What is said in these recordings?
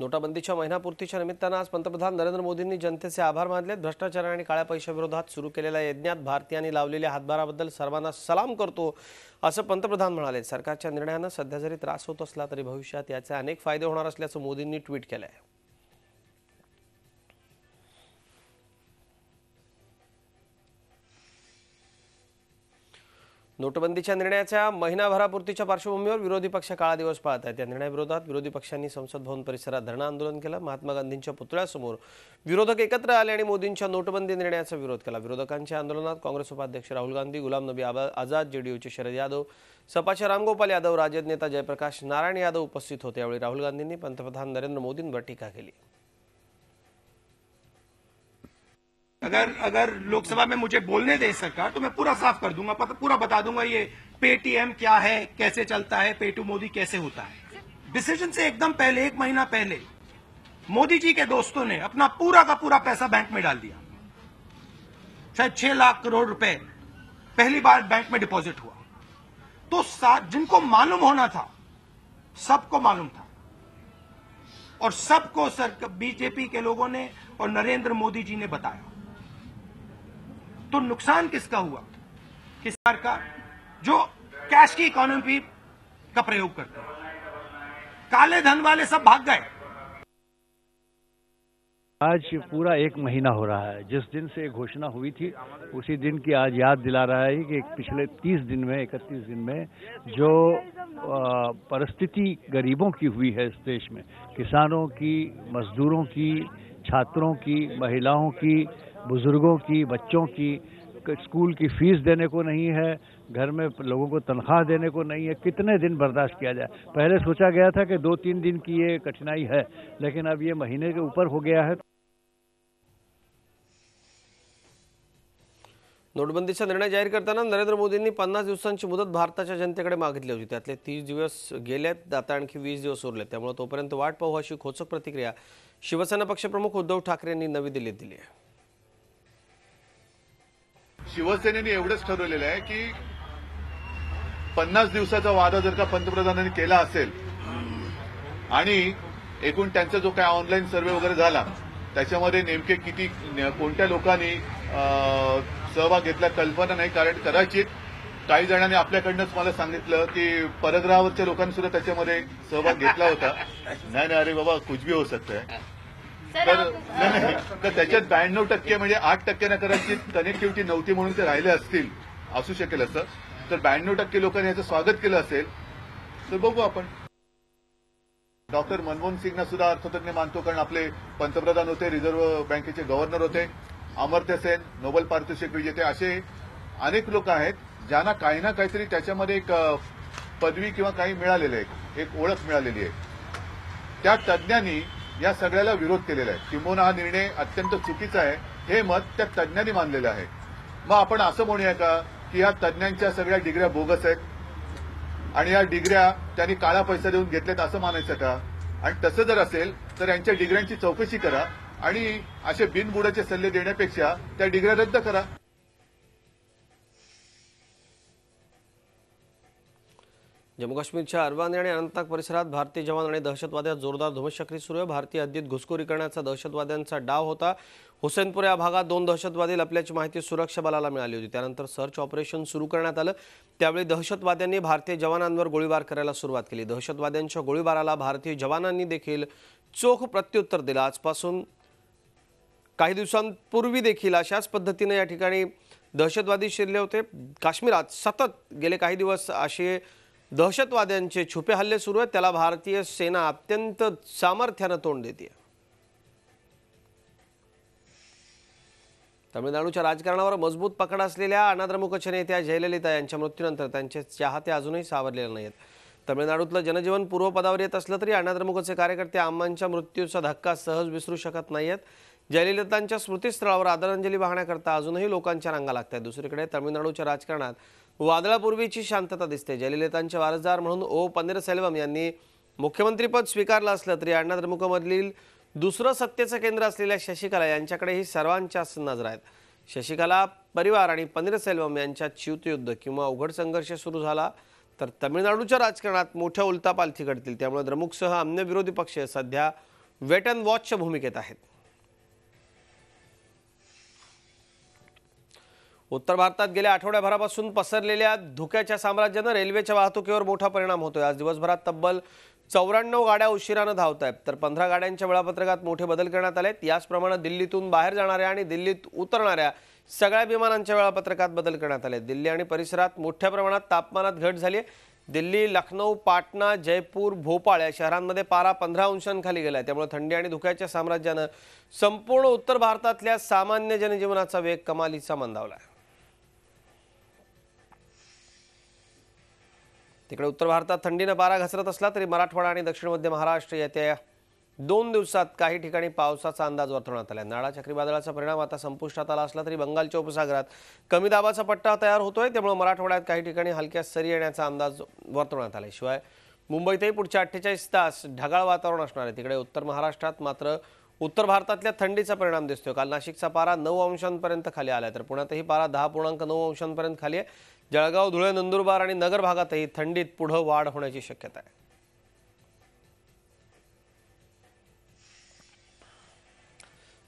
नोटाबंदीच्या महिनापूर्तीच्या निमित्तानं आज पंतप्रधान नरेंद्र मोदींनी जनतेचे आभार मानले। भ्रष्टाचार आणि काळ्या पैशाविरोधात सुरू केलेल्या यज्ञात भारतीयांनी लावलेल्या हातभाराबद्दल सर्वांना सलाम करतो, असं पंतप्रधान म्हणाले। सरकारच्या निर्णयानं सध्या जरी त्रास होत असला तरी भविष्यात याचे अनेक फायदे होणार असल्याचं मोदींनी ट्विट केलंय। नोटबंदीच्या निर्णयाच्या महिनाभरापूर्तीच्या पार्श्वभूमीवर विरोधी पक्ष काळा दिवस पाळत आहेत। या निर्णयाविरोधात विरोधी पक्षांनी संसद भवन परिसरात धरणं आंदोलन केलं। महात्मा गांधींच्या पुतळ्यासमोर विरोधक एकत्र आले आणि मोदींच्या नोटबंदी निर्णयाचा विरोध केला। विरोधकांच्या आंदोलनात काँग्रेस उपाध्यक्ष राहुल गांधी, गुलाम नबी आझाद, जेडीयूचे शरद यादव, सपाचे रामगोपाल यादव, राजद नेता जयप्रकाश नारायण यादव उपस्थित होते। यावेळी राहुल गांधींनी पंतप्रधान नरेंद्र मोदींवर टीका केली। अगर लोकसभा में मुझे बोलने दे सरकार तो मैं पूरा साफ कर दूंगा, पूरा बता दूंगा ये पेटीएम क्या है, कैसे चलता है, पेटू मोदी कैसे होता है। डिसीजन से एकदम पहले, 1 महीना पहले मोदी जी के दोस्तों ने अपना पूरा का पूरा पैसा बैंक में डाल दिया। शायद 6 लाख करोड़ रुपए पहली बार बैंक में डिपॉजिट हुआ। तो जिनको मालूम होना था सबको मालूम था, और सबको बीजेपी के लोगों ने और नरेंद्र मोदी जी ने बताया। तो नुकसान किसका हुआ? किसान का, जो कैश की इकोनॉमी का प्रयोग करते हैं। काले धन वाले सब भाग गए। आज पूरा 1 महीना हो रहा है जिस दिन से घोषणा हुई थी, उसी दिन की आज याद दिला रहा है कि पिछले 31 दिन में जो परिस्थिति गरीबों की हुई है इस देश में, किसानों की, मजदूरों की, छात्रों की, महिलाओं की, बुजुर्गों की, बच्चों की, स्कूल की फीस देने को नहीं है, घर में लोगों को तनख्वाह देने को नहीं है। कितने दिन बर्दाश्त किया जाए? पहले सोचा गया था कि 2-3 दिन की ये कठिनाई है, लेकिन अब ये महीने के ऊपर हो गया है। नोटबंदीचा निर्णय जाहीर करताना नरेंद्र मोदींनी 50 दिवसांची मुदत भारताच्या जनतेकडे मागितली होती। त्यातले 30 दिवस गेलेत, आता आणखी 20 दिवस उरले। त्यामुळे तोपर्यंत वाट पाहू अशी खोचक प्रतिक्रिया शिवसेना पक्षप्रमुख उद्धव ठाकरे यांनी नवी दिल्लीत दिली आहे। शिवसेनेने एवढंच ठरवलेलं आहे की 50 दिवसाचा वादा जर का पंतप्रधानांनी केला असेल आणि एकूण त्यांचा जो काय ऑनलाईन सर्व्हे वगैरे झाला त्याच्यामध्ये नेमके किती कोणत्या लोकांनी सहभाग घेतला कल्पना नाही, कारण कदाचित काही जणांनी आपल्याकडनंच मला सांगितलं की परग्रहावरच्या लोकांनी सुद्धा त्याच्यामध्ये सहभाग घेतला होता। नाही अरे बाबा कुछ भी हो सकता है। तर त्याच्यात 92% म्हणजे 8% कदाचित कनेक्टिव्हिटी नव्हती म्हणून ते राहिले असतील, असू शकेल असं। तर 92% लोकांनी याचं स्वागत केलं असेल तर बघू आपण। डॉक्टर मनमोहन सिंगना सुद्धा अर्थतज्ञ मानतो, कारण आपले पंतप्रधान होते, रिझर्व्ह बँकेचे गव्हर्नर होते, अमर्त्य सेन नोबेल पारितोषिक विजेते, असे अनेक लोक आहेत ज्यांना काही ना काहीतरी त्याच्यामध्ये एक पदवी किंवा काही मिळालेलं आहे, एक ओळख मिळालेली आहे। त्या तज्ज्ञांनी या सगळ्याला विरोध केलेला आहे। किंबहुना हा निर्णय अत्यंत चुकीचा आहे हे मत त्या तज्ज्ञांनी मानलेलं आहे। मग आपण असं म्हणूया का की या तज्ज्ञांच्या सगळ्या डिग्र्या बोगस आहेत आणि या डिग्र्या त्यांनी काळा पैसा देऊन घेतल्यात असं मानायचं का? आणि तसं जर असेल तर यांच्या डिग्र्यांची चौकशी करा आणि असे बिनबुडाचे सल्ले देण्यापेक्षा त्या डिग्र्या रद्द करा। जम्मू काश्मीरच्या अरवानी आणि अनंतनाग परिसरात भारतीय जवान आणि दहशतवाद्यात जोरदार धुमश्चक्री सुरू आहे। भारतीय हद्दीत घुसखोरी करण्याचा दहशतवाद्यांचा डाव होता। हुसेनपूर या भागात 2 दहशतवादी लपल्याची माहिती सुरक्षा बलाला मिळाली होती। त्यानंतर सर्च ऑपरेशन सुरू करण्यात आलं। त्यावेळी दहशतवाद्यांनी भारतीय जवानांवर गोळीबार करायला सुरुवात केली। दहशतवाद्यांच्या गोळीबाराला भारतीय जवानांनी देखील चोख प्रत्युत्तर दिलं। आजपासून काही दिवसांपूर्वी देखील अशाच पद्धतीने या ठिकाणी दहशतवादी शिरले होते। काश्मीरात सतत गेले काही दिवस असे दहशतवाद्यांचे छुपे हल्ले सुरू आहेत, त्याला भारतीय सेना अत्यंत सामर्थ्याने तोंड देते। तमिळनाडूच्या राजकारणावर मजबूत पकड असलेल्या अनाद्रमुकच्या नेत्या जयललिता यांच्या मृत्यूनंतर त्यांचे चाहते अजूनही सावरलेले नाहीत। तमिळनाडूतलं जनजीवन पूर्वपदावर येत असलं तरी अनाद्रमुकचे कार्यकर्ते अम्मांच्या मृत्यूचा धक्का सहज विसरू शकत नाहीत। जयललितांच्या स्मृतीस्थळावर आदरांजली वाहण्याकरता अजूनही लोकांच्या रांगा लागतात। दुसरीकडे तमिळनाडूच्या राजकारणात वादळापूर्वीची शांतता दिसते। जयललितांचे वारसदार म्हणून ओ पन्नीरसेल्वम यांनी मुख्यमंत्रीपद स्वीकारलं असलं तरी अण्णाद्रमुकमधील दुसरं सत्तेचं केंद्र असलेल्या शशिकला यांच्याकडेही सर्वांच्याच नजर आहेत। शशिकला परिवार आणि पन्नीरसेल्वम यांच्यात शीतयुद्ध किंवा उघड संघर्ष सुरू झाला तर तमिळनाडूच्या राजकारणात मोठ्या उलथापालथी घडतील। त्यामुळे द्रमुकसह अन्य विरोधी पक्ष सध्या वेट अँड वॉचच्या भूमिकेत आहेत. उत्तर भारतात गेल्या आठवड्याभरापासून पसरलेल्या धुक्याच्या साम्राज्यानं रेल्वेच्या वाहतुकीवर मोठा परिणाम होतोय. आज दिवसभरात तब्बल 94 गाड्या उशिरानं धावत आहेत, तर 15 गाड्यांच्या वेळापत्रकात मोठे बदल करण्यात आलेत. याचप्रमाणे दिल्लीतून बाहेर जाणाऱ्या आणि दिल्लीत उतरणाऱ्या सगळ्या विमानांच्या वेळापत्रकात बदल करण्यात आले. दिल्ली आणि परिसरात मोठ्या प्रमाणात तापमानात घट झाली आहे. दिल्ली, लखनौ, पाटणा, जयपूर, भोपाळ या शहरांमध्ये पारा 15 अंशांखाली गेला. त्यामुळे थंडी आणि धुक्याच्या साम्राज्यानं संपूर्ण उत्तर भारतातल्या सामान्य जनजीवनाचा वेग कमालीचा मंदावला आहे. तिकडे उत्तर भारतात थंडीनं पारा घसरत असला तरी मराठवाडा आणि दक्षिण मध्य महाराष्ट्र येत्या 2 दिवसात काही ठिकाणी पावसाचा अंदाज वर्तवण्यात आला. नाळा चक्रीवादळाचा परिणाम आता संपुष्टात आला असला तरी बंगालच्या उपसागरात कमी दाबाचा पट्टा तयार होतोय. त्यामुळे मराठवाड्यात काही ठिकाणी हलक्या सरी येण्याचा अंदाज वर्तवण्यात आला. शिवाय मुंबईतही पुढच्या 48 तास ढगाळ वातावरण असणार आहे. तिकडे उत्तर महाराष्ट्रात मात्र उत्तर भारतातल्या थंडीचा परिणाम दिसतोय. काल नाशिकचा पारा 9 अंशांपर्यंत खाली आला, तर पुण्यातही पारा 10.9 अंशांपर्यंत खाली आहे. जळगाव, धुळे, नंदुरबार आणि नगर भागातही थंडीत पुढे वाढ होण्याची शक्यता आहे.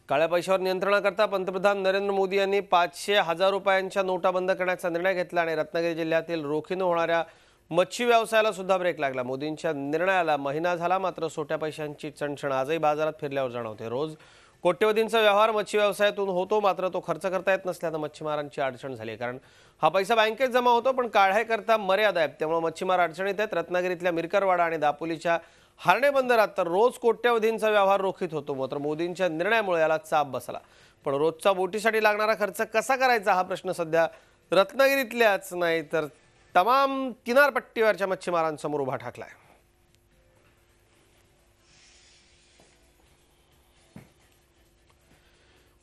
काळ्या पैशावर नियंत्रणाकरता पंतप्रधान नरेंद्र मोदी यांनी 500,000 रुपयांच्या नोटा बंद करण्याचा निर्णय घेतला आणि रत्नागिरी जिल्ह्यातील रोखीनं होणाऱ्या मच्छी व्यवसायाला सुद्धा ब्रेक लागला. मोदींच्या निर्णयाला महिना झाला, मात्र सोट्या पैशांची चणचण आजही बाजारात फिरल्यावर जाणवते. रोज कोट्यवधींचा व्यवहार मच्छी व्यवसायातून होतो, मात्र तो खर्च करता येत नसल्यानं मच्छीमारांची अडचण झाली. कारण हा पैसा बँकेत जमा होतो, पण काढायकरता मर्यादा आहेत. त्यामुळे मच्छीमार अडचणीत आहेत. रत्नागिरीतल्या मिरकरवाडा आणि दापोलीच्या हार्णे बंदरात तर रोज कोट्यवधींचा व्यवहार रोखीत होतो. मात्र मोदींच्या निर्णयामुळे याला चाप बसला. पण रोजचा बोटीसाठी लागणारा खर्च कसा करायचा हा प्रश्न सध्या रत्नागिरीतल्याच नाही तर तमाम किनारपट्टीवरच्या मच्छीमारांसमोर उभा ठाकलाय.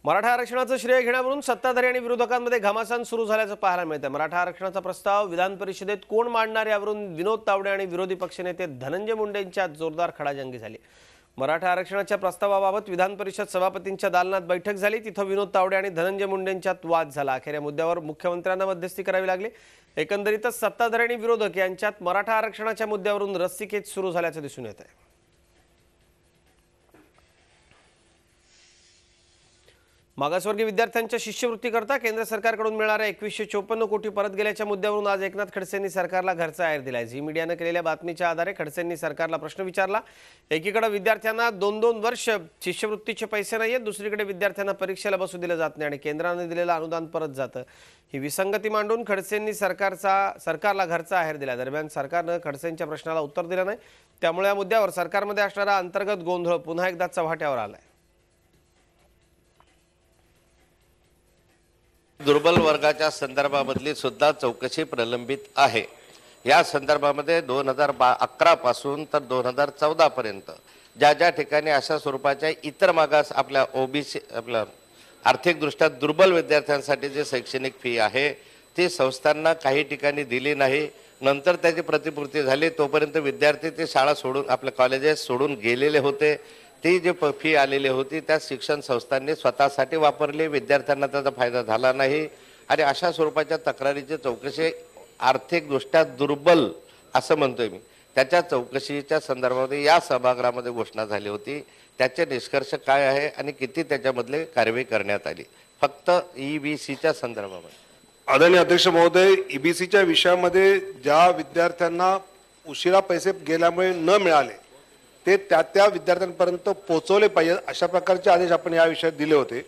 मराठा आरक्षणाचं श्रेय घेण्यावरून सत्ताधारी आणि विरोधकांमध्ये घमासान सुरू झाल्याचं पाहायला मिळतं. मराठा आरक्षणाचा प्रस्ताव विधान परिषदेत कोण मांडणार यावरून विनोद तावडे आणि विरोधी पक्षनेते धनंजय मुंडेंच्या जोरदार खडाजंगी झाली. मराठा आरक्षणाच्या प्रस्तावाबाबत विधान परिषद सभापतींच्या दालनात बैठक झाली. तिथं विनोद तावडे आणि धनंजय मुंडेंच्यात वाद झाला. अखेर या मुद्द्यावर मुख्यमंत्र्यांना मध्यस्थी करावी लागली. एकंदरीतच सत्ताधारी आणि विरोधक यांच्यात मराठा आरक्षणाच्या मुद्द्यावरून रस्सीखेच सुरू झाल्याचं दिसून येत आहे. मागासवर्गीय विद्यार्थ्यांच्या शिष्यवृत्तीकरता केंद्र सरकारकडून मिळणाऱ्या 2154 कोटी परत गेल्याच्या मुद्द्यावरून आज एकनाथ खडसेंनी सरकारला घरचा आहेर दिलाय. झी मीडियानं केलेल्या बातमीच्या आधारे खडसेंनी सरकारला प्रश्न विचारला. एकीकडे विद्यार्थ्यांना 2-2 वर्ष शिष्यवृत्तीचे पैसे नाहीयेत, दुसरीकडे विद्यार्थ्यांना परीक्षेला बसू दिलं जात नाही आणि केंद्राने दिलेलं अनुदान परत जातं. ही विसंगती मांडून खडसेंनी सरकारला घरचा आहेर दिला. दरम्यान सरकारनं खडसेंच्या प्रश्नाला उत्तर दिलं नाही. त्यामुळे या मुद्द्यावर सरकारमध्ये असणारा अंतर्गत गोंधळ पुन्हा एकदा चव्हाट्यावर आलाय. दुर्बल वर्गाच्या संदर्भामधली सुद्धा चौकशी प्रलंबित आहे. या संदर्भामध्ये 2011 पासून तर 2014 पर्यंत ज्या ज्या ठिकाणी अशा स्वरूपाच्या इतर मागास आपल्या ओबीसी आपल्या आर्थिकदृष्ट्या दुर्बल विद्यार्थ्यांसाठी जे शैक्षणिक फी आहे ती संस्थांना काही ठिकाणी दिली नाही. नंतर त्याची प्रतिपूर्ती झाली तोपर्यंत विद्यार्थी ते शाळा सोडून आपल्या कॉलेजेस सोडून गेलेले होते. ती जी फी आलेली होती त्या शिक्षण संस्थांनी स्वतःसाठी वापरली. विद्यार्थ्यांना त्याचा फायदा झाला नाही आणि अशा स्वरूपाच्या तक्रारीची चौकशी आर्थिकदृष्ट्या दुर्बल असं म्हणतोय मी. त्याच्या चौकशीच्या संदर्भामध्ये या सभागृहामध्ये घोषणा झाली होती. त्याचे निष्कर्ष काय आहे आणि किती त्याच्यामधले कारवाई करण्यात आली फक्त ईबीसीच्या संदर्भामध्ये. आदरणीय अध्यक्ष महोदय, ईबीसीच्या विषयामध्ये ज्या विद्यार्थ्यांना उशिरा पैसे गेल्यामुळे न मिळाले ते त्या विद्यार्थ्यांपर्यंत पोहोचवले पाहिजे अशा प्रकारचे आदेश आपण या विषयात दिले होते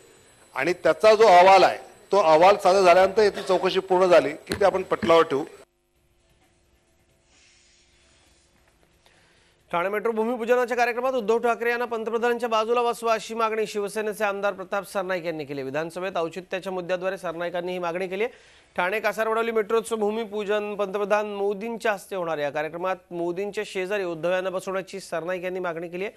आणि त्याचा जो अहवाल आहे तो अहवाल सादर झाल्यानंतर याची चौकशी पूर्ण झाली की ते आपण पटलावर ठेवू. ठाणे मेट्रो भूमिपूजनाच्या कार्यक्रमात उद्धव ठाकरे यांना पंतप्रधानांच्या बाजूला बसवा अशी मागणी शिवसेनेचे आमदार प्रताप सरनाईक यांनी केली. विधानसभेत औचित्याच्या मुद्द्याद्वारे सरनाईकांनी ही मागणी केली आहे. ठाणे कासारवडवली मेट्रोचं भूमिपूजन पंतप्रधान मोदींच्या हस्ते होणार. या कार्यक्रमात मोदींच्या शेजारी उद्धव यांना बसवण्याची सरनाईक यांनी मागणी केली आहे.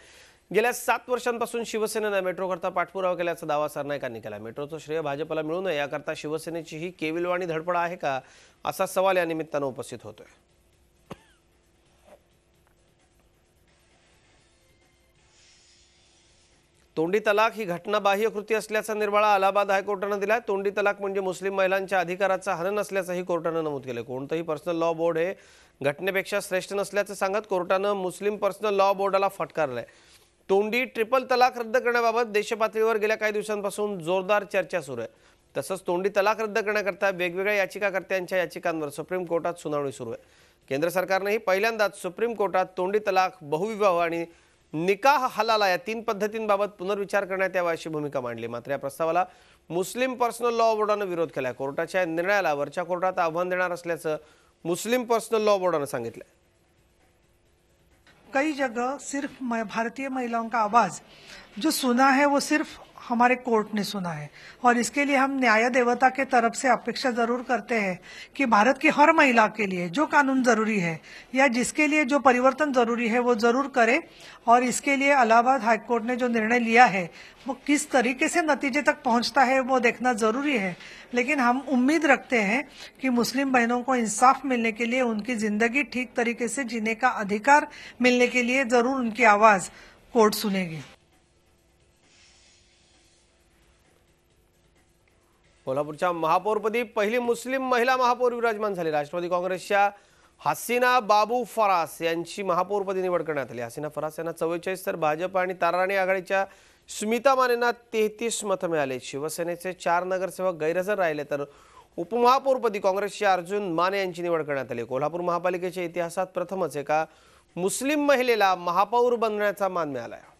गेल्या 7 वर्षांपासून शिवसेनेनं मेट्रोकरता पाठपुरावा केल्याचा दावा सरनाईकांनी केला. मेट्रोचं श्रेय भाजपला मिळू नये याकरता शिवसेनेची ही केविलवाणी धडपड आहे का असा सवाल या निमित्तानं उपस्थित होतोय. तोंडी तलाक ही घटनाबाह्य कृती असल्याचा निर्वाळा अलाहाबाद हायकोर्टानं दिला. तोंडी तलाक म्हणजे मुस्लिम महिलांच्या अधिकाराचा हनन असल्याचंही कोर्टानं नमूद केलं. कोणतंही पर्सनल लॉ बोर्ड हे घटनेपेक्षा श्रेष्ठ नसल्याचं सांगत कोर्टानं मुस्लिम पर्सनल लॉ बोर्डाला फटकारलंय. तोंडी ट्रिपल तलाक रद्द करण्याबाबत देशपातळीवर गेल्या काही दिवसांपासून जोरदार चर्चा सुरू आहे। तसंच तोंडी तलाक रद्द करण्याकरता वेगवेगळ्या याचिकाकर्त्यांच्या याचिकांवर सुप्रीम कोर्टात सुनावणी सुरू आहे। केंद्र सरकारनेही पहिल्यांदाच सुप्रीम कोर्टात तोंडी तलाक, बहुविवाह आणि निकाह हलाला या 3 पद्धतींबाबत पुनर्विचार करण्यात यावा अशी भूमिका मांडली। मात्र या प्रस्तावाला मुस्लिम पर्सनल लॉ बोर्डाने विरोध केला। कोर्टाच्या निर्णयाला वरच्या कोर्टात आव्हान देणार असल्याचं मुस्लिम पर्सनल लॉ बोर्डाने सांगितलं। कई जगह सिर्फ भारतीय महिलाओं का आवाज जो सुना है वो सिर्फ हमारे कोर्ट ने सुना है, और इसके लिए हम न्याय देवता के तरफ से अपेक्षा जरूर करते हैं कि भारत की हर महिला के लिए जो कानून जरूरी है या जिसके लिए जो परिवर्तन जरूरी है वो जरूर करे। और इसके लिए इलाहाबाद हाईकोर्ट ने जो निर्णय लिया है वो किस तरीके से नतीजे तक पहुंचता है वो देखना जरूरी है। लेकिन हम उम्मीद रखते हैं कि मुस्लिम बहनों को इंसाफ मिलने के लिए, उनकी जिंदगी ठीक तरीके से जीने का अधिकार मिलने के लिए जरूर उनकी आवाज कोर्ट सुनेगी। कोल्हापूरच्या महापौरपदी पहिली मुस्लिम महिला महापौर विराजमान झाली। राष्ट्रवादी काँग्रेसच्या हसीना बाबू फरास यांची महापौरपदी निवड करण्यात आली। हसीना फरास यांना 44 तर भाजप आणि ताराराणी आघाडीच्या स्मिता मानेंना 33 मतं मिळाली। शिवसेनेचे 4 नगरसेवक गैरहजर राहिले तर उपमहापौरपदी काँग्रेसचे अर्जुन माने यांची निवड करण्यात आली। कोल्हापूर महापालिकेच्या इतिहासात प्रथमच एका मुस्लिम महिलेला महापौर बनण्याचा मान मिळाला आहे।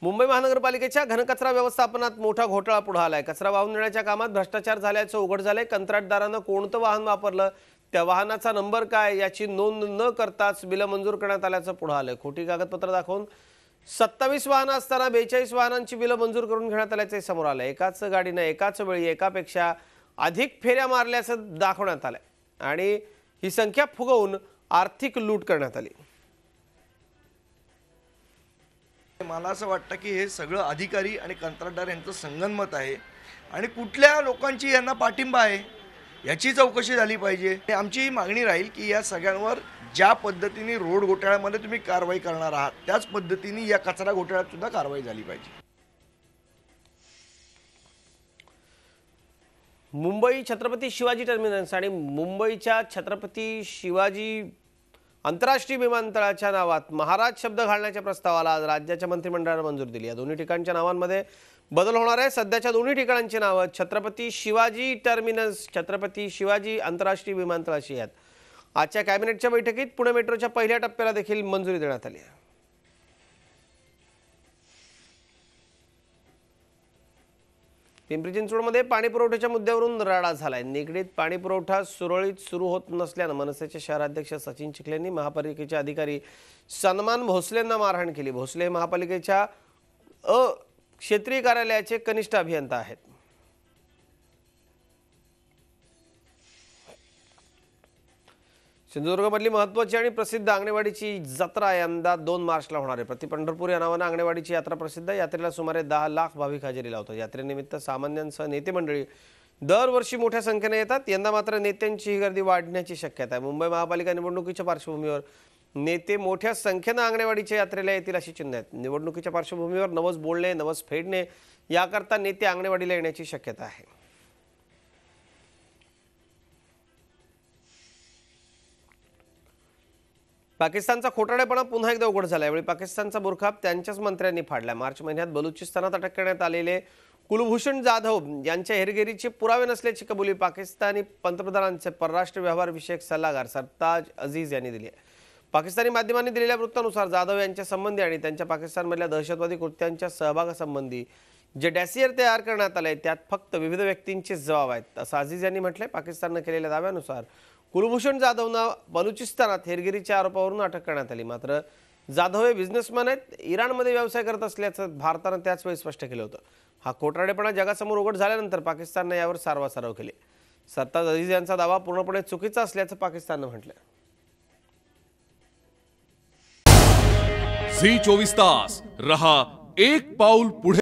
मुंबई महानगरपालिकेच्या घनकचरा व्यवस्थापनात मोठा घोटाळा पुढे आलाय। कचरा वाहून नेण्याच्या कामात भ्रष्टाचार झाल्याचं उघड झालंय। कंत्राटदारानं कोणतं वाहन वापरलं, त्या वाहनाचा नंबर काय याची नोंद न करताच बिल मंजूर करण्यात आल्याचं पुढे आलंय। खोटी कागदपत्र दाखवून 27 वाहनं असताना 42 वाहनांची बिल मंजूर करून घेण्यात आल्याचे समोर आलंय। एकाच गाडीने एकाच वेळी एकापेक्षा अधिक फेऱ्या मारल्याचं दाखवण्यात आलंय आणि ही संख्या फुगवून आर्थिक लूट करण्यात आली। मला असं वाटतं की हे सगळं अधिकारी आणि कंत्राटदार यांचं संगनमत आहे आणि कुठल्या लोकांची यांना पाठिंबा आहे याची चौकशी झाली पाहिजे। आमची मागणी राहील की या सगळ्यांवर ज्या पद्धतीने रोड घोटाळ्यामध्ये तुम्ही कारवाई करणार आहात त्याच पद्धतीने या कचरा घोटाळ्यात सुद्धा कारवाई झाली पाहिजे। मुंबई छत्रपती शिवाजी टर्मिनस आणि मुंबईच्या छत्रपती शिवाजी आंतरराष्ट्रीय विमानतळाच्या नावात महाराज शब्द घालण्याच्या प्रस्तावाला आज राज्याच्या मंत्रिमंडळाने मंजुरी दिली। या दोन्ही ठिकाणच्या नावांमध्ये बदल होणार आहे। सध्याच्या दोन्ही ठिकाणांची नावं छत्रपती शिवाजी टर्मिनस, छत्रपती शिवाजी आंतरराष्ट्रीय विमानतळ अशी आहेत। आजच्या कॅबिनेटच्या बैठकीत पुणे मेट्रोच्या पहिल्या टप्प्याला देखील मंजुरी देण्यात आली आहे। पिंपरी चिंचवडमध्ये पाणी पुरवठ्याच्या मुद्द्यावरून राडा झालाय। निगडीत पाणी पुरवठा सुरळीत सुरू होत नसल्यानं मनसेचे शहराध्यक्ष सचिन चिखलेंनी महापालिकेचे अधिकारी सन्मान भोसलेंना मारहाण केली। भोसले महापालिकेच्या क्षेत्रीय कार्यालयाचे कनिष्ठ अभियंता आहेत। सिंधुदुर्गमधली महत्त्वाची आणि प्रसिद्ध आंगणेवाडीची जत्रा यंदा 2 मार्चला होणार आहे। प्रति पंढरपूर या नावानं आंगणेवाडीची यात्रा प्रसिद्ध आहे। यात्रेला सुमारे 10 लाख भाविक हजेरी लावतात। यात्रेनिमित्त सामान्यांसह नेते मंडळी दरवर्षी मोठ्या संख्येने येतात। यंदा मात्र नेत्यांची गर्दी वाढण्याची शक्यता आहे। मुंबई महापालिका निवडणुकीच्या पार्श्वभूमीवर नेते मोठ्या संख्येने आंगणेवाडीच्या यात्रेला येतील अशी चिन्ह आहेत। निवडणुकीच्या पार्श्वभूमीवर नवस बोलणे, नवस फेडणे याकरता नेते आंगणेवाडीला येण्याची शक्यता आहे। पाकिस्तानचा खोटारडेपणा पुन्हा एकदा उघड झाला। यावेळी पाकिस्तानचा बुरखा त्यांच्याच मंत्र्यांनी फाडला। मार्च महिन्यात बलुचिस्तानात अटक करण्यात आलेले कुलभूषण जाधव यांच्या हेरगिरीचे पुरावे नसल्याची कबुली पाकिस्तानी पंतप्रधानांचे परराष्ट्र व्यवहार विषयक सल्लागार सरताज अजीज यांनी दिली आहे। पाकिस्तानी माध्यमांनी दिलेल्या वृत्तानुसार जाधव यांच्या संबंधी आणि त्यांच्या पाकिस्तानमधल्या दहशतवादी कृत्यांच्या सहभागासंबंधी जे डॉसियर तयार करण्यात आले त्यात फक्त विविध व्यक्तींचे जबाब आहेत असं अजीज यांनी म्हटलंय। पाकिस्तानने केलेल्या दाव्यानुसार कुलभूषण जाधवना बलुचिस्तानात हेरगिरीच्या आरोपावरून अटक करण्यात आली। मात्र जाधव हे बिझनेसमॅन आहेत, इराणमध्ये व्यवसाय करत असल्याचं भारतानं त्याच वेळी स्पष्ट केलं होतं। हा खोटारडेपणा जगासमोर उघड झाल्यानंतर पाकिस्तानने यावर सारवासारव केली। सरताज अजीज यांचा दावा पूर्णपणे चुकीचा असल्याचं पाकिस्ताननं म्हटलं। झी 24 तास रहा एक पाऊल पुढे।